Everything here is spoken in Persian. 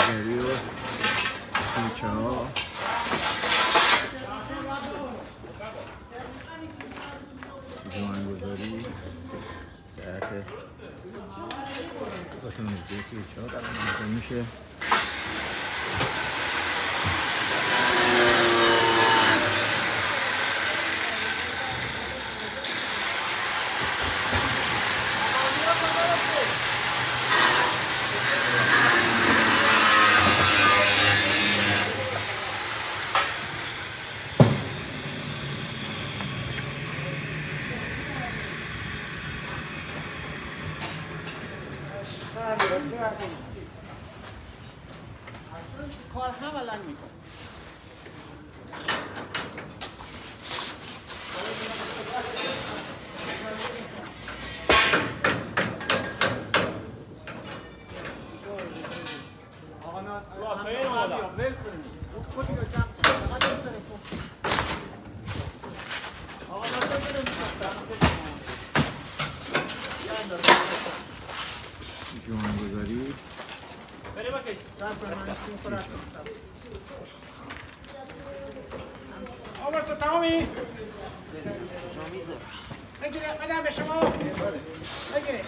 گری و سیچه ها جوانگذاری جهت بتونی سیچه ها در انجام میشه. کار هم الان میکنه. آقا نه ول کنیم. خودی رو جمع کنیم. فقط این تلفن. آقا نه بگیریم جوانگذاری بره بکش. آقا برسا تمامی؟ جا میذارم. بگیره بدم به شما. بگیره.